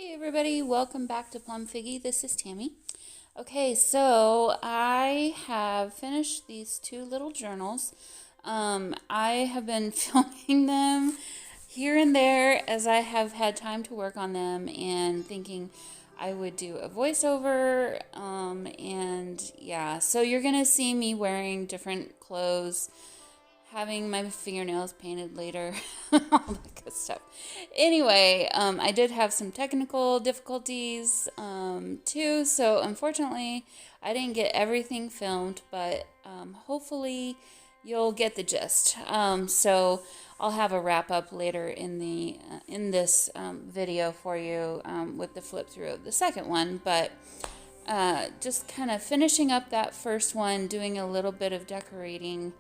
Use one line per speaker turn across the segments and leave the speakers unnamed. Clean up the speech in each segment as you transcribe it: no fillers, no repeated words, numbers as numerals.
Hey everybody, welcome back to Plum Figgy. This is Tammy. Okay, so I have finished these two little journals. I have been filming them here and there as I have had time to work on them and thinking I would do a voiceover. And yeah, so you're gonna see me wearing different clothes, having my fingernails painted later, all that good stuff. Anyway, I did have some technical difficulties too, so unfortunately, I didn't get everything filmed, but hopefully, you'll get the gist. So I'll have a wrap up later in this video for you with the flip through of the second one, but. Just kind of finishing up that first one, doing a little bit of decorating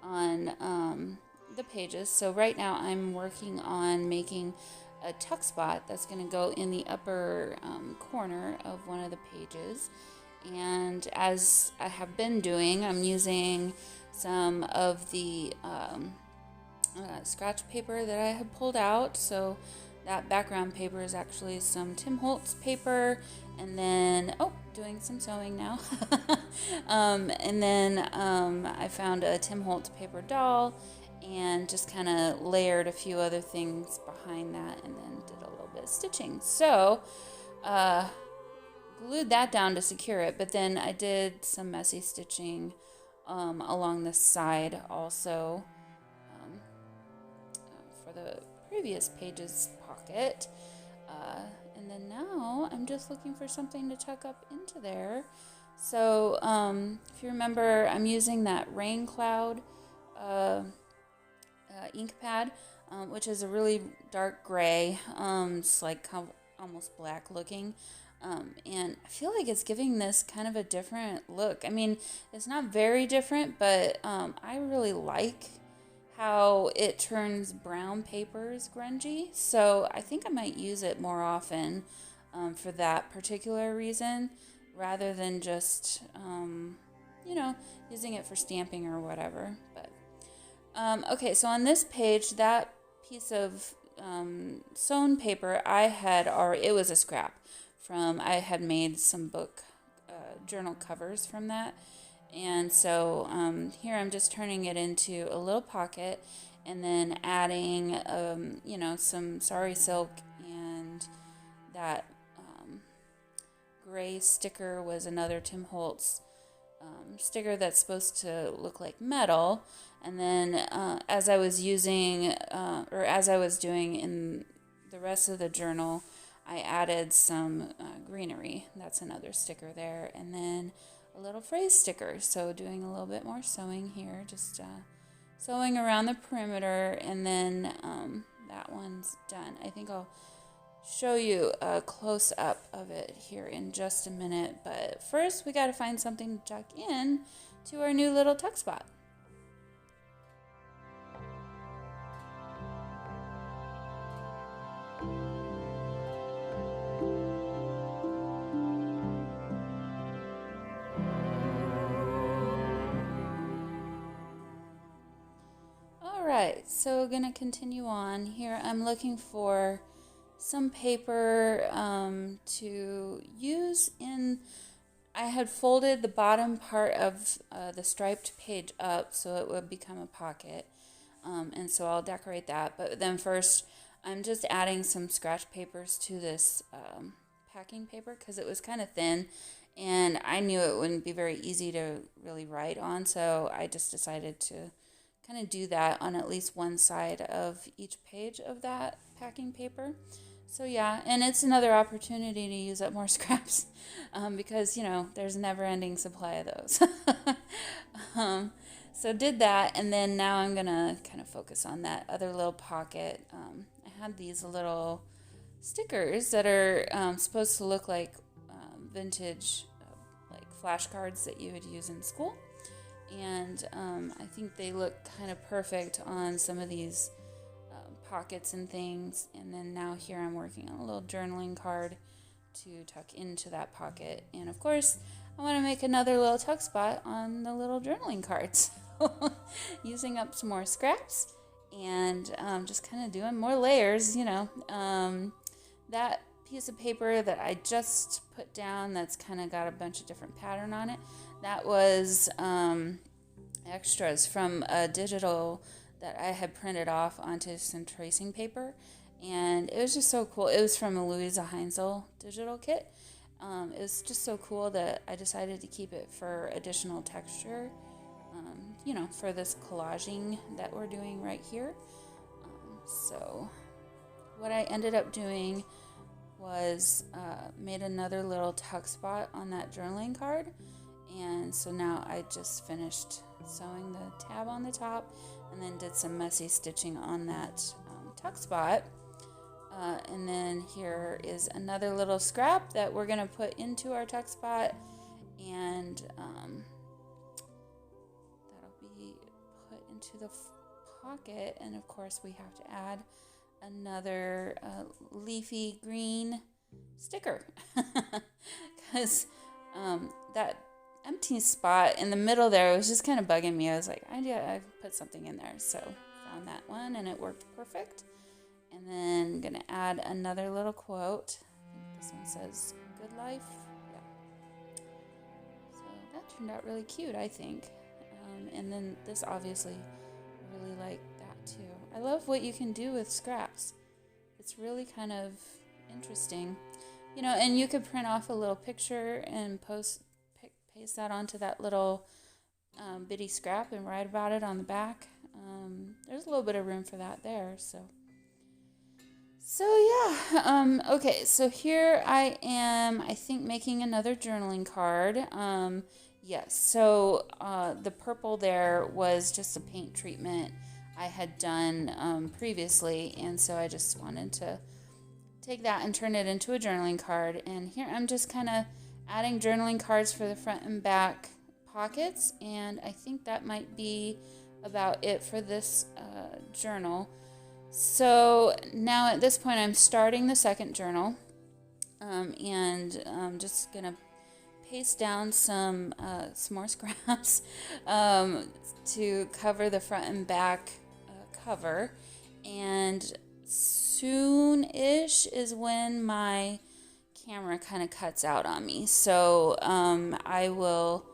on the pages. So right now I'm working on making a tuck spot that's going to go in the upper corner of one of the pages. And as I have been doing, I'm using some of the scratch paper that I had pulled out. So that background paper is actually some Tim Holtz paper, and then doing some sewing now. And then I found a Tim Holtz paper doll and just kind of layered a few other things behind that, and then did a little bit of stitching. So glued that down to secure it, but then I did some messy stitching along the side also for the previous page's pocket. And then now I'm just looking for something to tuck up into there. So if you remember, I'm using that Rain Cloud ink pad, which is a really dark gray. It's like almost black looking. And I feel like it's giving this kind of a different look. I mean, it's not very different, but I really like how it turns brown papers grungy. So I think I might use it more often for that particular reason rather than just, using it for stamping or whatever. But okay, so on this page, that piece of sewn paper it was a scrap from, I had made some book journal covers from that. And so here I'm just turning it into a little pocket and then adding, some sari silk, and that gray sticker was another Tim Holtz sticker that's supposed to look like metal. And then as I was doing in the rest of the journal, I added some greenery. That's another sticker there. And then a little phrase sticker. So doing a little bit more sewing here, just sewing around the perimeter, and then that one's done. I think I'll show you a close up of it here in just a minute, but first we got to find something to tuck in to our new little tuck spot. Alright, so gonna continue on here. I'm looking for some paper to use in. I had folded the bottom part of the striped page up so it would become a pocket, and so I'll decorate that. But then first I'm just adding some scratch papers to this packing paper because it was kind of thin and I knew it wouldn't be very easy to really write on, so I just decided to kind of do that on at least one side of each page of that packing paper. So yeah, and it's another opportunity to use up more scraps because, there's a never-ending supply of those. So did that, and then now I'm going to kind of focus on that other little pocket. I had these little stickers that are supposed to look like vintage like flashcards that you would use in school. And I think they look kind of perfect on some of these pockets and things. And then now here I'm working on a little journaling card to tuck into that pocket. And of course, I want to make another little tuck spot on the little journaling cards. Using up some more scraps and just kind of doing more layers, that piece of paper that I just put down that's kind of got a bunch of different pattern on it. That was extras from a digital that I had printed off onto some tracing paper, and it was just so cool. It was from a Louisa Heinzel digital kit. It was just so cool that I decided to keep it for additional texture, for this collaging that we're doing right here. So what I ended up doing was made another little tuck spot on that journaling card, and so now I just finished sewing the tab on the top and then did some messy stitching on that tuck spot. And then here is another little scrap that we're going to put into our tuck spot, and that'll be put into the pocket. And of course we have to add another leafy green sticker because that empty spot in the middle there was just kind of bugging me. I was like, I put something in there, so found that one and it worked perfect. And then I'm gonna add another little quote. I think this one says "Good life." Yeah. So that turned out really cute, I think. And then this obviously really like that too. I love what you can do with scraps. It's really kind of interesting, and you could print off a little picture and paste that onto that little bitty scrap and write about it on the back. There's a little bit of room for that there, so yeah. Okay, so here I am, I think, making another journaling card. Yes, so the purple there was just a paint treatment I had done previously, and so I just wanted to take that and turn it into a journaling card. And here I'm just kind of adding journaling cards for the front and back pockets, and I think that might be about it for this journal. So now at this point I'm starting the second journal, and I'm just gonna paste down some more scraps to cover the front and back cover, and soon-ish is when my camera kind of cuts out on me. So I will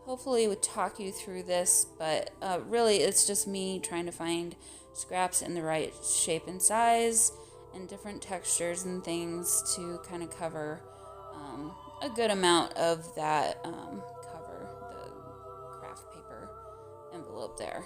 hopefully talk you through this, but really it's just me trying to find scraps in the right shape and size and different textures and things to kind of cover a good amount of that cover, the craft paper envelope there.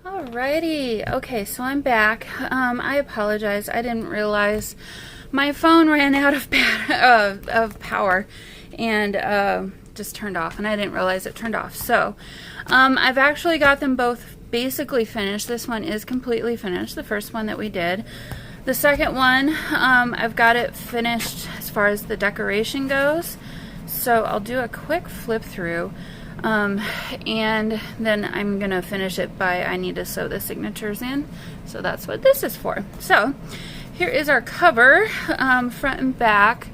Alrighty, okay, so I'm back. I apologize. I didn't realize my phone ran out of power and just turned off, and I didn't realize it turned off. So I've actually got them both basically finished. This one is completely finished, the first one that we did. The second one, I've got it finished as far as the decoration goes. So I'll do a quick flip through. And then I'm gonna finish it by, I need to sew the signatures in, so that's what this is for. So here is our cover, front and back,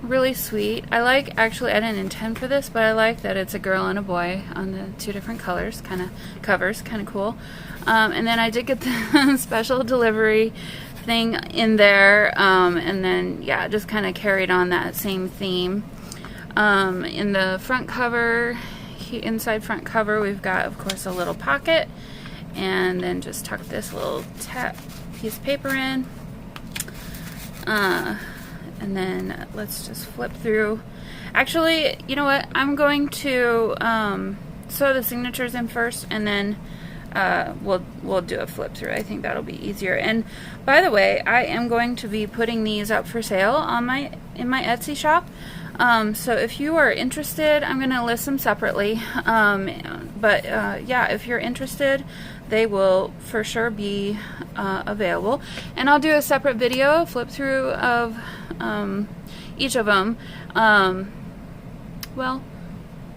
really sweet. I like, actually I didn't intend for this, but I like that it's a girl and a boy on the two different colors, kind of covers, kind of cool. And then I did get the special delivery thing in there, and then yeah, just kind of carried on that same theme. In the front cover, inside front cover, we've got, of course, a little pocket, and then just tuck this little piece of paper in, And then let's just flip through. Actually, you know what? I'm going to sew the signatures in first, and then we'll do a flip through. I think that'll be easier. And by the way, I am going to be putting these up for sale on in my Etsy shop. So if you are interested, I'm going to list them separately. Yeah, if you're interested, they will for sure be available. And I'll do a separate video flip through of each of them. Well,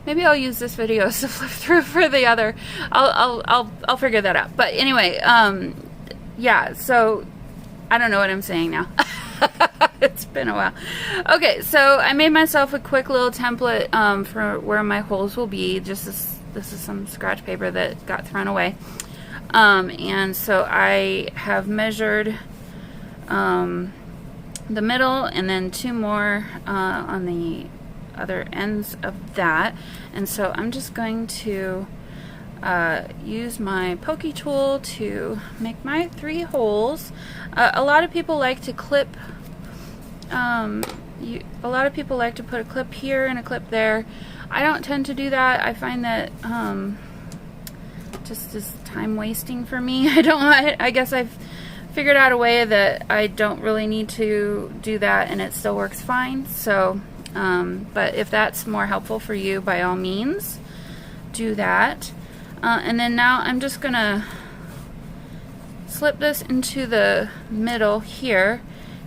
maybe I'll use this video as a flip through for the other. I'll figure that out. But anyway, yeah. So I don't know what I'm saying now. It's been a while. Okay, so I made myself a quick little template for where my holes will be. Just this is some scratch paper that got thrown away. And so I have measured the middle and then 2 more on the other ends of that. And so I'm just going to use my pokey tool to make my 3 holes. A lot of people like to clip a lot of people like to put a clip here and a clip there. I don't tend to do that. I find that just is time wasting for me. I guess I've figured out a way that I don't really need to do that, and it still works fine. So but if that's more helpful for you, by all means do that. And then now I'm just gonna slip this into the middle here,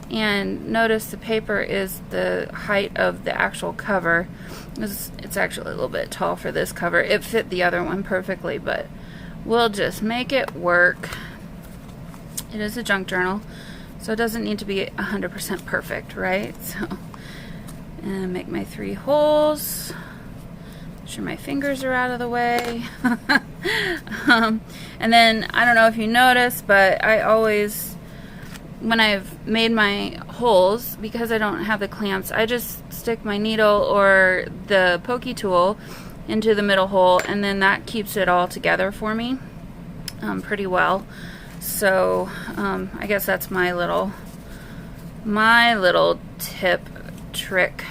and notice the paper is the height of the actual cover. It's actually a little bit tall for this cover. It fit the other one perfectly, but we'll just make it work. It is a junk journal, so it doesn't need to be 100% perfect, right? So, and make my 3 holes. Make sure my fingers are out of the way. And then, I don't know if you noticed, but I always, when I've made my holes, because I don't have the clamps, I just stick my needle or the pokey tool into the middle hole, and then that keeps it all together for me pretty well. So I guess that's my little tip trick.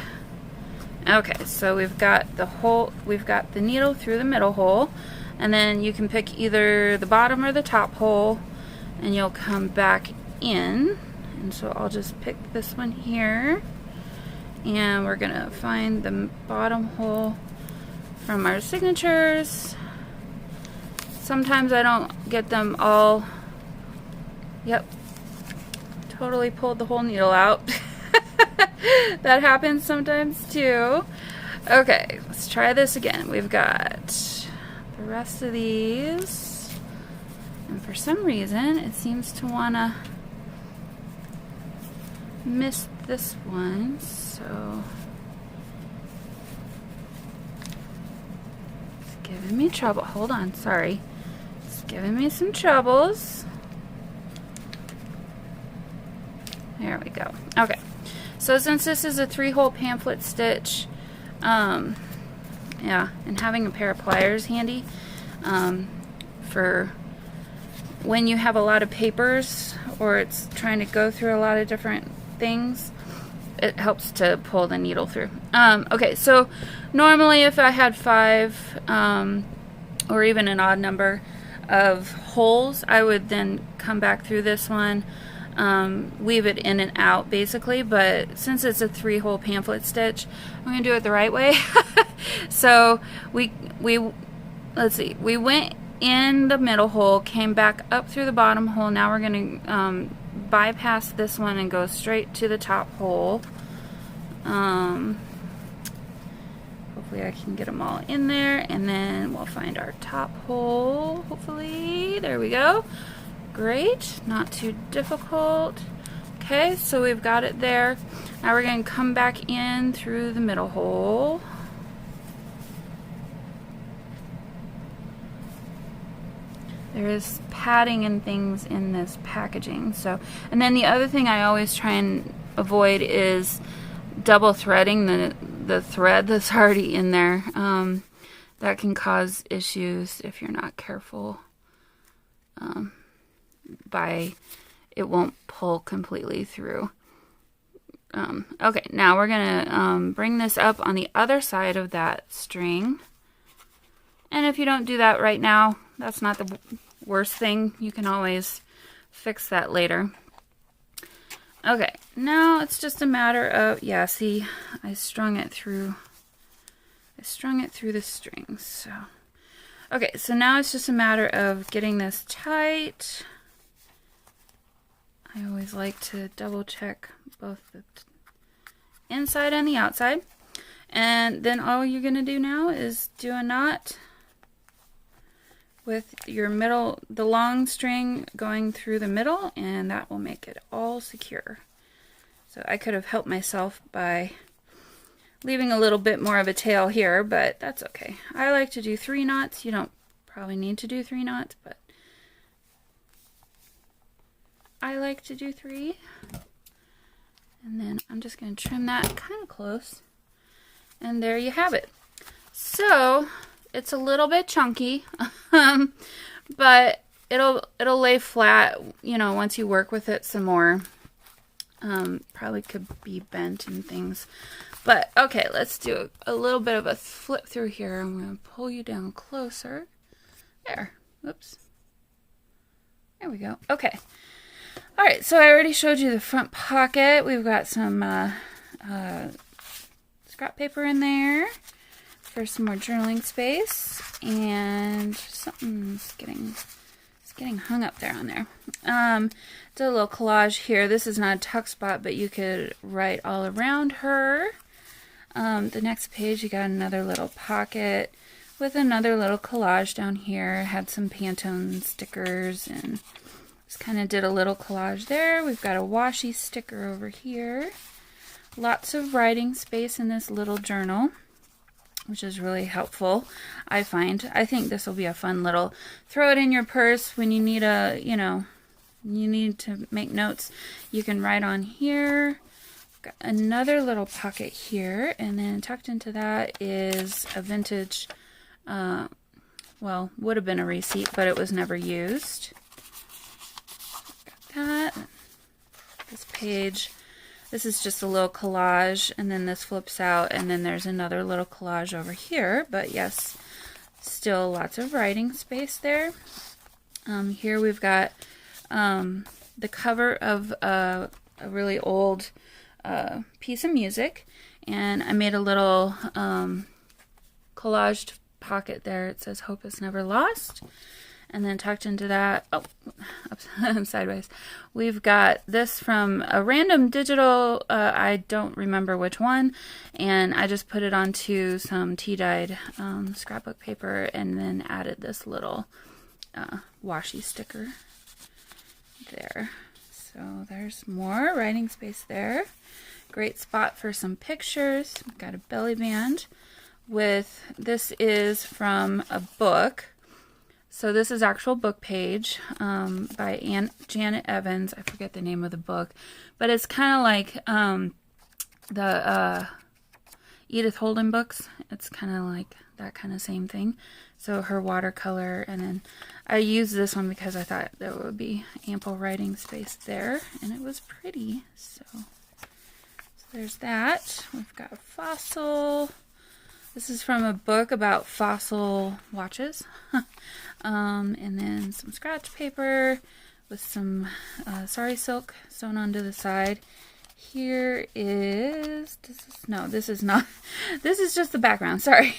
Okay, so we've got the needle through the middle hole, and then you can pick either the bottom or the top hole, and you'll come back in. And so I'll just pick this one here, and we're gonna find the bottom hole from our signatures. Sometimes I don't get them all. Yep, totally pulled the whole needle out. That happens sometimes too. Okay, let's try this again. We've got the rest of these, and for some reason it seems to wanna miss this one, so it's giving me trouble. Hold on, sorry. It's giving me some troubles. There we go. Okay, so since this is a 3-hole pamphlet stitch, yeah, and having a pair of pliers handy for when you have a lot of papers or it's trying to go through a lot of different things, it helps to pull the needle through. Okay, so normally if I had 5 or even an odd number of holes, I would then come back through this one, weave it in and out basically, but since it's a 3-hole pamphlet stitch, I'm going to do it the right way. So let's see, we went in the middle hole, came back up through the bottom hole. Now we're going to bypass this one and go straight to the top hole. Hopefully I can get them all in there, and then we'll find our top hole, hopefully. There we go. Great, not too difficult. Okay, so we've got it there. Now we're going to come back in through the middle hole. There is padding and things in this packaging. So, and then the other thing I always try and avoid is double threading the thread that's already in there. That can cause issues if you're not careful. It won't pull completely through. Okay, now we're gonna bring this up on the other side of that string. And if you don't do that right now, that's not the worst thing. You can always fix that later. Okay, now it's just a matter of, yeah, see, I strung it through the strings. So, okay, so now it's just a matter of getting this tight. I always like to double check both the inside and the outside. And then all you're going to do now is do a knot with your middle, the long string going through the middle, and that will make it all secure. So I could have helped myself by leaving a little bit more of a tail here, but that's okay. I like to do 3 knots. You don't probably need to do 3 knots, but I like to do 3. And then I'm just going to trim that kind of close. And there you have it. So it's a little bit chunky, but it'll lay flat, you know, once you work with it some more. Probably could be bent and things. But okay, let's do a little bit of a flip through here. I'm going to pull you down closer. There. Oops. There we go. Okay. All right, so I already showed you the front pocket. We've got some scrap paper in there for some more journaling space, and something's getting hung up there on there. Did a little collage here. This is not a tuck spot, but you could write all around her. The next page, you got another little pocket with another little collage down here. Had some Pantone stickers and just kind of did a little collage there. We've got a washi sticker over here. Lots of writing space in this little journal, which is really helpful, I find. I think this will be a fun little, throw it in your purse when you need a, you know, you need to make notes. You can write on here. Got another little pocket here, and then tucked into that is a vintage, well, would have been a receipt, but it was never used. Got that. This page, this is just a little collage, and then this flips out, and then there's another little collage over here, but yes, still lots of writing space there. Here we've got the cover of a really old piece of music, and I made a little collaged pocket there. It says "Hope is never lost," and then tucked into that, oh, sideways, we've got this from a random digital, I don't remember which one, and I just put it onto some tea-dyed scrapbook paper, and then added this little washi sticker there. So there's more writing space there. Great spot for some pictures. We've got a belly band with, this is from a book. So this is actual book page by Janet Evans. I forget the name of the book, but it's kind of like the Edith Holden books. It's kind of like that kind of same thing. So her watercolor, and then I used this one because I thought there would be ample writing space there, and it was pretty. So there's that. We've got Fossil. This is from a book about fossil watches. And then some scratch paper with some sari silk sewn onto the side. Here is, this is not, this is just the background, sorry.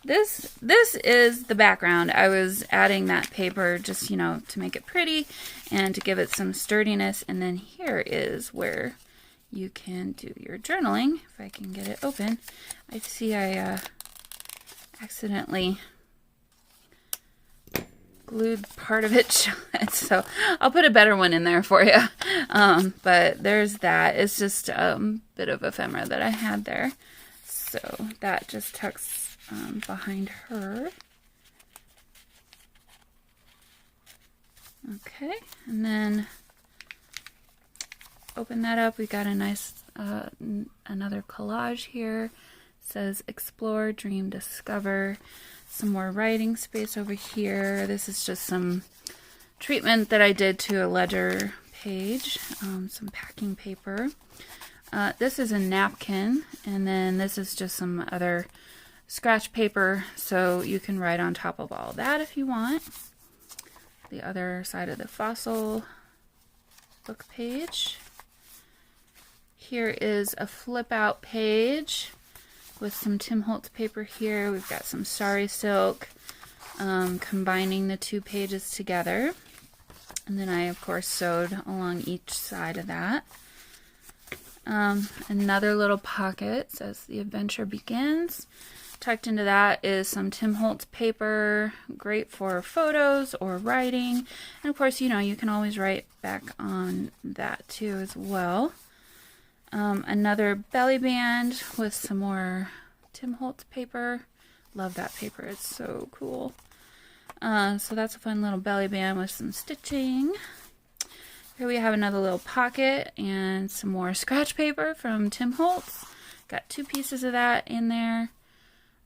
This is the background. I was adding that paper just, you know, to make it pretty and to give it some sturdiness. And then here is where you can do your journaling. If I can get it open. I see I accidentally glued part of it shut, so I'll put a better one in there for you. But there's that. It's just a bit of ephemera that I had there. So that just tucks behind her. Okay, and then open that up. We got a nice another collage here. It says explore, dream, discover. Some more writing space over here. This is just some treatment that I did to a ledger page, some packing paper. This is a napkin, and then this is just some other scratch paper, so you can write on top of all that if you want. The other side of the fossil book page. Here is a flip out page with some Tim Holtz paper here. We've got some Sari silk, combining the two pages together. And then I, of course, sewed along each side of that. Another little pocket says the adventure begins. Tucked into that is some Tim Holtz paper, great for photos or writing. And of course, you know, you can always write back on that too as well. Another belly band with some more Tim Holtz paper. Love that paper, it's so cool. So that's a fun little belly band with some stitching. Here we have another little pocket and some more scratch paper from Tim Holtz. Got 2 pieces of that in there.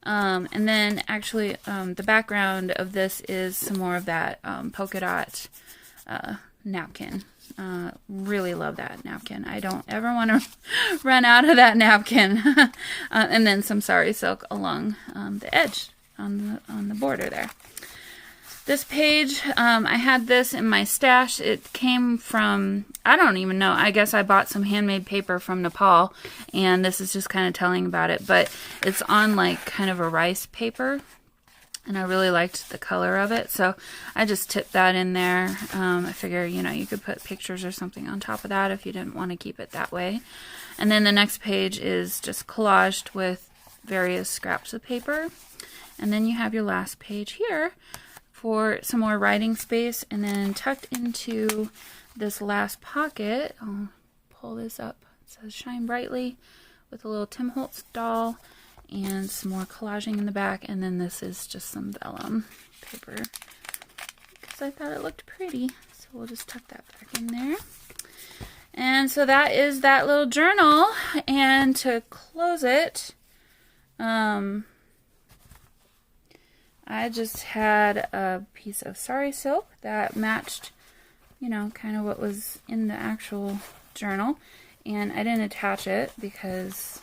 And then actually the background of this is some more of that polka dot napkin. Really love that napkin. I don't ever want to run out of that napkin. And then some Sari silk along the edge on the border there. This page, I had this in my stash. It came from, I don't even know, I guess I bought some handmade paper from Nepal, and this is just kind of telling about it, but it's on like kind of a rice paper, and I really liked the color of it, so I just tipped that in there. I figure, you know, you could put pictures or something on top of that if you didn't want to keep it that way. And then the next page is just collaged with various scraps of paper, and then you have your last page here for some more writing space, and then tucked into this last pocket, I'll pull this up, it says Shine Brightly with a little Tim Holtz doll and some more collaging in the back, and then this is just some vellum paper because I thought it looked pretty, so we'll just tuck that back in there. And so that is that little journal, and to close it, I just had a piece of Sari silk that matched, you know, kind of what was in the actual journal. And I didn't attach it because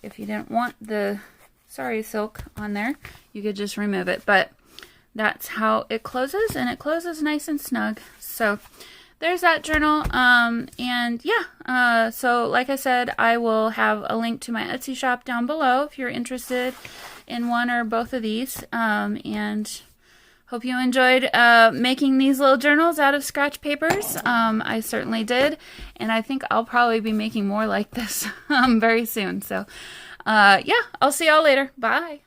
if you didn't want the Sari silk on there, you could just remove it. But that's how it closes, and it closes nice and snug. So there's that journal. And yeah, so like I said, I will have a link to my Etsy shop down below if you're interested in one or both of these, and hope you enjoyed making these little journals out of scratch papers. I certainly did, and I think I'll probably be making more like this very soon. So yeah, I'll see y'all later. Bye.